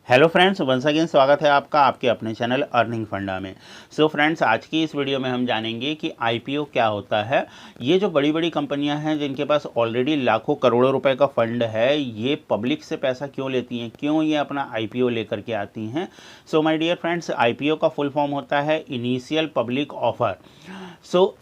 Hello friends, once again स्वागत है आपका आपके अपने चैनल अर्निंग फंडा में। सो फ्रेंड्स, आज की इस वीडियो में हम जानेंगे कि आईपीओ क्या होता है। ये जो बड़ी बड़ी कंपनियां हैं जिनके पास ऑलरेडी लाखों करोड़ों रुपए का फंड है, ये पब्लिक से पैसा क्यों लेती हैं, क्यों ये अपना आईपीओ लेकर के आती हैं। So my dear friends, IPO का फुल फॉर्म होता है इनिशियल पब्लिक ऑफर।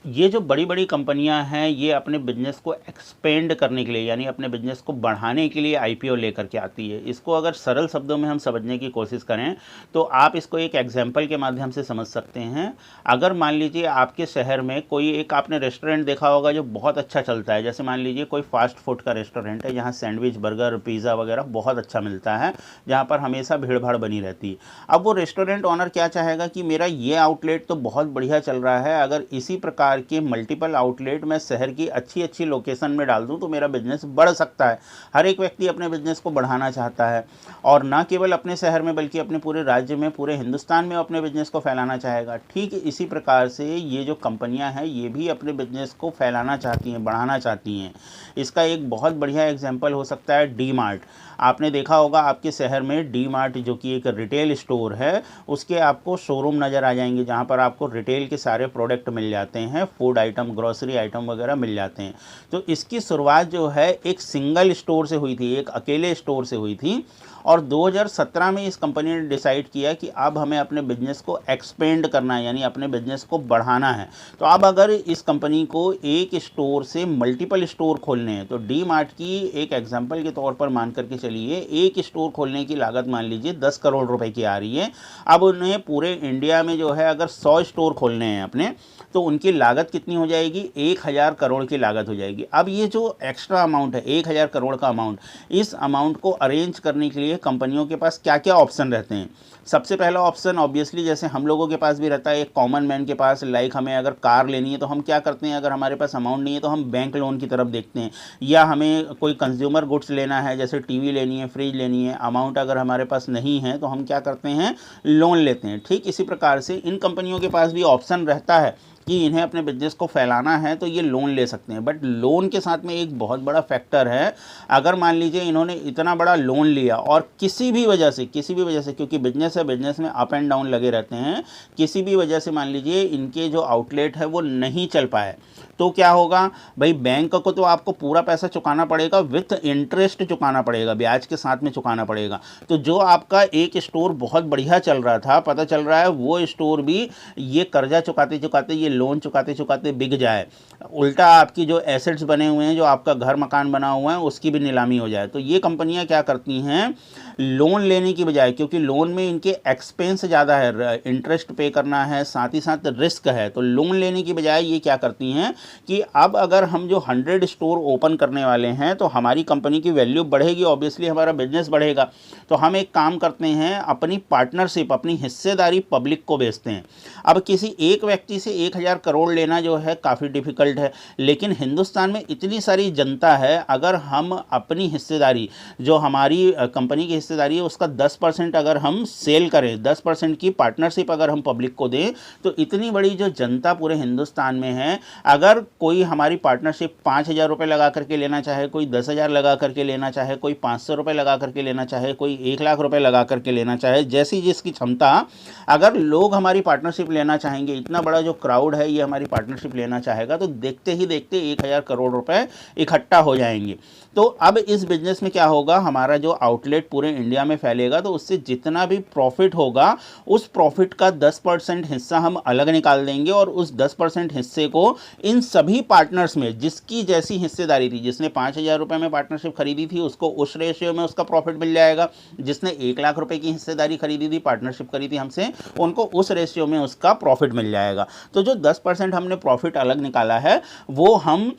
ये जो बड़ी बड़ी कंपनियां हैं, ये अपने बिजनेस को एक्सपेंड करने के लिए, यानी अपने बिजनेस को बढ़ाने के लिए आईपीओ लेकर के आती है। इसको अगर सरल शब्दों में हम समझने की कोशिश करें तो आप इसको एक एग्जाम्पल के माध्यम से समझ सकते हैं। अगर मान लीजिए आपके शहर में कोई एक आपने रेस्टोरेंट देखा होगा जो बहुत अच्छा चलता है, जैसे मान लीजिए कोई फास्ट फूड का रेस्टोरेंट है जहाँ सैंडविच, बर्गर, पिज़्ज़ा वगैरह बहुत अच्छा मिलता है, जहाँ पर हमेशा भीड़ भाड़ बनी रहती है। अब वो रेस्टोरेंट ऑनर क्या चाहेगा कि मेरा ये आउटलेट तो बहुत बढ़िया चल रहा है, अगर इसी प्रकार के मल्टीपल आउटलेट मैं शहर की अच्छी अच्छी लोकेशन में डाल दूं तो मेरा बिजनेस बढ़ सकता है। हर एक व्यक्ति अपने बिजनेस को बढ़ाना चाहता है, और ना केवल अपने शहर में बल्कि अपने पूरे राज्य में, पूरे हिंदुस्तान में अपने बिजनेस को फैलाना चाहेगा। ठीक इसी प्रकार से ये जो कंपनियां हैं ये भी अपने बिजनेस को फैलाना चाहती हैं, बढ़ाना चाहती हैं। इसका एक बहुत बढ़िया एग्जाम्पल हो सकता है डी मार्ट। आपने देखा होगा आपके शहर में डी मार्ट जो कि एक रिटेल स्टोर है, उसके आपको शोरूम नज़र आ जाएंगे जहाँ पर आपको रिटेल के सारे प्रोडक्ट मिल जाते हैं, फूड आइटम, ग्रोसरी आइटम वगैरह मिल जाते हैं। तो इसकी शुरुआत जो है एक सिंगल स्टोर से हुई थी, एक अकेले स्टोर से हुई थी, और 2017 में इस कंपनी ने डिसाइड किया कि अब हमें अपने बिजनेस को एक्सपेंड करना है, यानी अपने बिजनेस को बढ़ाना है। तो अब अगर इस कंपनी को एक स्टोर से मल्टीपल स्टोर खोलने हैं, तो डी मार्ट की एक एग्जांपल के तौर पर मान करके चलिए, एक स्टोर खोलने की लागत मान लीजिए 10 करोड़ रुपए की आ रही है। अब उन्हें पूरे इंडिया में जो है अगर 100 स्टोर खोलने हैं अपने, तो उनकी लागत कितनी हो जाएगी? 1000 करोड़ की लागत हो जाएगी। अब ये जो एक्स्ट्रा अमाउंट है 1000 करोड़ का अमाउंट, इस अमाउंट को अरेंज करने के लिए कंपनियों के पास क्या क्या ऑप्शन रहते हैं। सबसे पहला ऑप्शन ऑब्वियसली जैसे हम लोगों के पास भी रहता है, एक कॉमन मैन के पास, लाइक हमें अगर कार लेनी है तो हम क्या करते हैं, अगर हमारे पास अमाउंट नहीं है तो हम बैंक लोन की तरफ देखते हैं। या हमें कोई कंज्यूमर गुड्स लेना है, जैसे टीवी लेनी है, फ्रिज लेनी है, अमाउंट अगर हमारे पास नहीं है तो हम क्या करते हैं, लोन लेते हैं। ठीक इसी प्रकार से इन कंपनियों के पास भी ऑप्शन रहता है कि इन्हें अपने बिजनेस को फैलाना है तो ये लोन ले सकते हैं। बट लोन के साथ में एक बहुत बड़ा फैक्टर है। अगर मान लीजिए इन्होंने इतना बड़ा लोन लिया और किसी भी वजह से क्योंकि बिजनेस है, बिजनेस में अप एंड डाउन लगे रहते हैं, किसी भी वजह से मान लीजिए इनके जो आउटलेट है वो नहीं चल पाए, तो क्या होगा भाई, बैंक को तो आपको पूरा पैसा चुकाना पड़ेगा, विथ इंटरेस्ट चुकाना पड़ेगा, ब्याज के साथ में चुकाना पड़ेगा। तो जो आपका एक स्टोर बहुत बढ़िया चल रहा था, पता चल रहा है वो स्टोर भी ये कर्जा चुकाते चुकाते, ये लोन चुकाते चुकाते बिक जाए, उल्टा आपकी जो एसेट्स बने हुए हैं, जो आपका घर मकान बना हुआ है, उसकी भी नीलामी हो जाए। तो ये कंपनियां क्या करती हैं, लोन लेने की बजाय, क्योंकि लोन में इनके एक्सपेंस ज़्यादा है, इंटरेस्ट पे करना है, साथ ही साथ रिस्क है, तो लोन लेने की बजाय ये क्या करती हैं कि अब अगर हम जो 100 स्टोर ओपन करने वाले हैं तो हमारी कंपनी की वैल्यू बढ़ेगी, ऑब्वियसली हमारा बिजनेस बढ़ेगा। तो हम एक काम करते हैं, अपनी पार्टनरशिप, अपनी हिस्सेदारी पब्लिक को बेचते हैं। अब किसी एक व्यक्ति से 1000 करोड़ लेना जो है काफ़ी डिफिकल्ट है, लेकिन हिंदुस्तान में इतनी सारी जनता है, अगर हम अपनी हिस्सेदारी, जो हमारी कंपनी की हिस्सेदारी है उसका 10% अगर हम सेल करें, 10% की पार्टनरशिप अगर हम पब्लिक को दें, तो इतनी बड़ी जो जनता पूरे हिंदुस्तान में है, अगर कोई हमारी पार्टनरशिप 5000 रुपये लगा करके लेना चाहे, कोई 10,000 लगा करके लेना चाहे, कोई 500 रुपये लगा करके लेना चाहे, कोई 1,00,000 रुपये लगा करके लेना चाहे, जैसी जिसकी क्षमता, अगर लोग हमारी पार्टनरशिप लेना चाहेंगे, इतना बड़ा जो क्राउड है ये हमारी पार्टनरशिप लेना चाहेगा, तो देखते ही देखते 1000 करोड़ रुपए इकट्ठा हो जाएंगे। तो अब इस बिजनेस में क्या होगा, हमारा जो आउटलेट पूरे इंडिया में फैलेगा, तो उससे जितना भी प्रॉफिट होगा उस प्रॉफिट का 10% हिस्सा हम अलग निकाल देंगे, और उस 10% हिस्से को इन सभी पार्टनर्स में जिसकी जैसी हिस्सेदारी थी, जिसने 5000 रुपये में पार्टनरशिप खरीदी थी उसको उस रेशियो में उसका प्रॉफिट मिल जाएगा, जिसने 1,00,000 रुपये की हिस्सेदारी खरीदी थी, पार्टनरशिप करी थी हमसे, उनको उस रेशियो में उसका प्रॉफिट मिल जाएगा। तो जो 10% हमने प्रॉफिट अलग निकाला है वो हम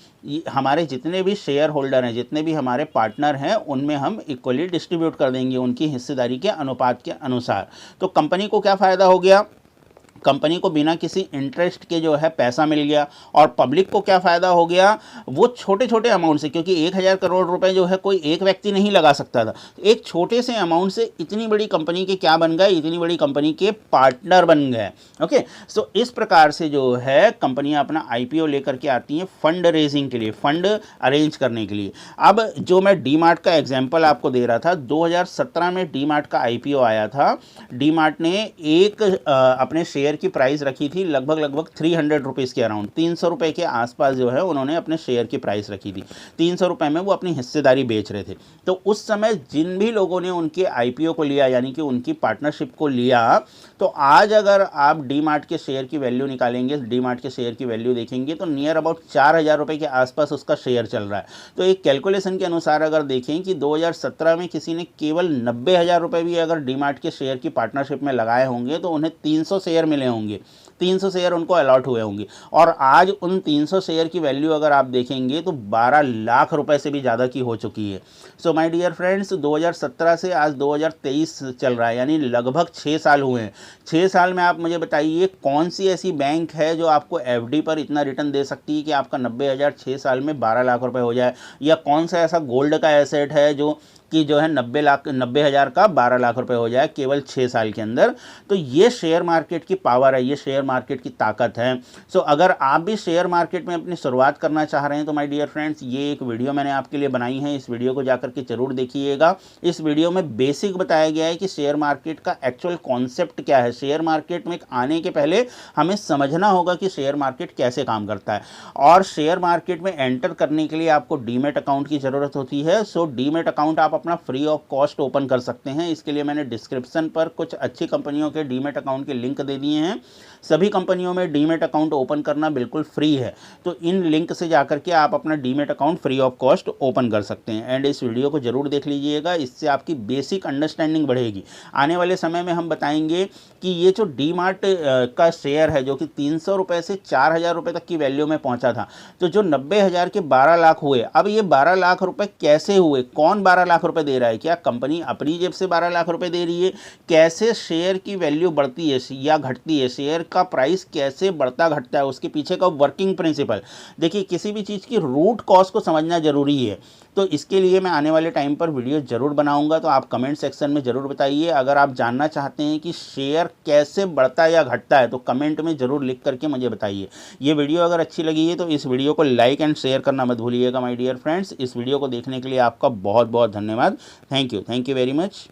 हमारे जितने भी शेयर होल्डर हैं, जितने भी हमारे पार्टनर हैं, उनमें हम इक्वली डिस्ट्रीब्यूट कर देंगे उनकी हिस्सेदारी के अनुपात के अनुसार। तो कंपनी को क्या फ़ायदा हो गया, कंपनी को बिना किसी इंटरेस्ट के जो है पैसा मिल गया। और पब्लिक को क्या फ़ायदा हो गया, वो छोटे छोटे अमाउंट से, क्योंकि 1000 करोड़ रुपए जो है कोई एक व्यक्ति नहीं लगा सकता था, एक छोटे से अमाउंट से इतनी बड़ी कंपनी के क्या बन गए, इतनी बड़ी कंपनी के पार्टनर बन गए। ओके, सो इस प्रकार से जो है कंपनियां अपना आईपीओ लेकर के आती हैं फंड रेजिंग के लिए, फंड अरेंज करने के लिए। अब जो मैं डी मार्ट का एग्जाम्पल आपको दे रहा था, 2017 में डी मार्ट का आईपीओ आया था। डी मार्ट ने एक अपने शेयर की प्राइस रखी थी लगभग 300 रुपीज़ के अराउंड, 300 रुपये के आसपास जो है उन्होंने अपने शेयर की प्राइस रखी थी। 300 रुपये में वो अपनी हिस्सेदारी बेच रहे थे। तो उस समय जिन भी लोगों ने उनके आईपीओ को लिया, यानी कि उनकी पार्टनरशिप को लिया, तो आज अगर आप डी मार्ट के शेयर की वैल्यू निकालेंगे, डी मार्ट के शेयर की वैल्यू देखेंगे तो नियर अबाउट 4000 रुपये के आसपास उसका शेयर चल रहा है। तो एक कैलकुलेशन के अनुसार अगर देखें कि 2017 में किसी ने केवल 90,000 रुपये भी अगर डी मार्ट के शेयर की पार्टनरशिप में लगाए होंगे तो उन्हें 300 शेयर मिले होंगे, 300 शेयर उनको अलॉट हुए होंगे। और आज उन 300 शेयर की वैल्यू अगर आप देखेंगे तो 12 लाख रुपए से भी ज़्यादा की हो चुकी है। सो माय डियर फ्रेंड्स, 2017 से आज 2023 चल रहा है, यानी लगभग 6 साल हुए हैं। 6 साल में आप मुझे बताइए कौन सी ऐसी बैंक है जो आपको एफडी पर इतना रिटर्न दे सकती है कि आपका 90,000 6 साल में 12 लाख रुपए हो जाए, या कौन सा ऐसा गोल्ड का एसेट है जो है 90,000 का 12 लाख रुपए हो जाए केवल 6 साल के अंदर। तो ये शेयर मार्केट की पावर है, ये शेयर मार्केट की ताकत है। सो अगर आप भी शेयर मार्केट में अपनी शुरुआत करना चाह रहे हैं तो माय डियर फ्रेंड्स, ये एक वीडियो मैंने आपके लिए बनाई है, इस वीडियो को जाकर के जरूर देखिएगा। इस वीडियो में बेसिक बताया गया है कि शेयर मार्केट का एक्चुअल कॉन्सेप्ट क्या है। शेयर मार्केट में आने के पहले हमें समझना होगा कि शेयर मार्केट कैसे काम करता है, और शेयर मार्केट में एंटर करने के लिए आपको डीमैट अकाउंट की ज़रूरत होती है। सो डीमैट अकाउंट आप अपना फ्री ऑफ कॉस्ट ओपन कर सकते हैं। इसके लिए मैंने डिस्क्रिप्शन पर कुछ अच्छी कंपनियों के डीमैट अकाउंट के लिंक दे दिए हैं। सभी कंपनियों में डीमैट अकाउंट ओपन करना बिल्कुल फ्री है, तो इन लिंक से जाकर के आप अपना demat account free of cost open कर सकते हैं। एंड इस वीडियो को जरूर देख लीजिएगा, इससे आपकी बेसिक अंडरस्टैंडिंग बढ़ेगी। आने वाले समय में हम बताएंगे कि ये जो डी मार्ट का शेयर है जो कि 300 रुपये से 4000 रुपये तक की वैल्यू में पहुंचा था, तो जो 90,000 के 12 लाख हुए, अब ये 12 लाख रुपए कैसे हुए, कौन 12 लाख रुपए दे रहा है, क्या कंपनी अपनी जेब से 12 लाख रुपए दे रही है, कैसे शेयर की वैल्यू बढ़ती है या घटती है, शेयर का प्राइस कैसे बढ़ता घटता है, उसके पीछे का वर्किंग प्रिंसिपल। देखिए, किसी भी चीज़ की रूट कॉज को समझना जरूरी है। तो इसके लिए मैं आने वाले टाइम पर वीडियो जरूर बनाऊंगा, तो आप कमेंट सेक्शन में जरूर बताइए। अगर आप जानना चाहते हैं कि शेयर कैसे बढ़ता है या घटता है तो कमेंट में जरूर लिख करके मुझे बताइए। ये वीडियो अगर अच्छी लगी है तो इस वीडियो को लाइक एंड शेयर करना मत भूलिएगा माय डियर फ्रेंड्स। इस वीडियो को देखने के लिए आपका बहुत बहुत धन्यवाद। Thank you very much.